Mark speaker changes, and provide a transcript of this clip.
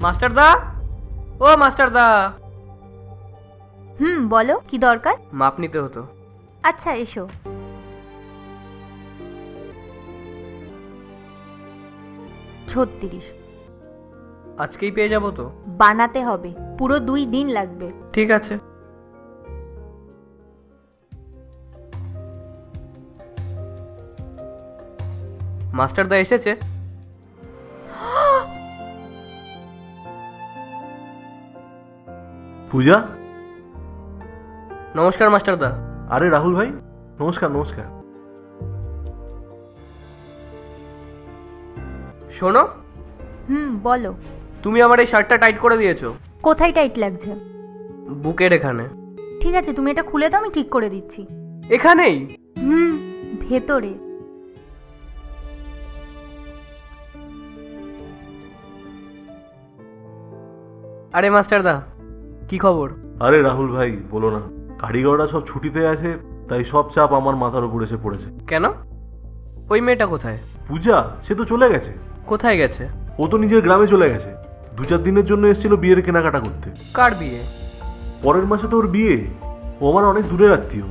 Speaker 1: মাস্টারদা, ও মাস্টারদা।
Speaker 2: বলো কি দরকার?
Speaker 1: মাপ নিতে হতো।
Speaker 2: আচ্ছা এসো। ছত্রিশ।
Speaker 1: আজকেই পেয়ে যাবো তো?
Speaker 2: বানাতে হবে, পুরো 2 দিন লাগবে।
Speaker 1: ঠিক আছে। মাস্টারদা এসেছে?
Speaker 3: পূজা,
Speaker 1: নমস্কার মাস্টারদা।
Speaker 3: আরে রাহুল ভাই, নমস্কার নমস্কার।
Speaker 1: শোনো,
Speaker 2: বলো।
Speaker 1: তুমি আমার এই শার্টটা টাইট করে দিয়েছো।
Speaker 2: কোথায় টাইট লাগছে?
Speaker 1: বুকের এখানে।
Speaker 2: ঠিক আছে, তুমি এটা খুলে দাও, আমি ঠিক করে দিচ্ছি।
Speaker 1: এখানেই?
Speaker 2: ভেতরে।
Speaker 1: আরে মাস্টারদা, কি খবর?
Speaker 3: আরে রাহুল ভাই বলো না, কারিগররা সব ছুটিতে আছে, তাই সব চাপ আমার মাথার উপর এসে পড়েছে।
Speaker 1: কেন? ওই মেয়েটা কোথায়?
Speaker 3: পূজা, সে তো চলে গেছে।
Speaker 1: কোথায় গেছে?
Speaker 3: ও তো নিজের গ্রামে চলে গেছে। 2-4 দিনের জন্য এসেছিল বিয়ের কেনাকাটা করতে।
Speaker 1: কার বিয়ে?
Speaker 3: পরের মাসে তো ওর বিয়ে। ও আমার অনেক দূরের আত্মীয়।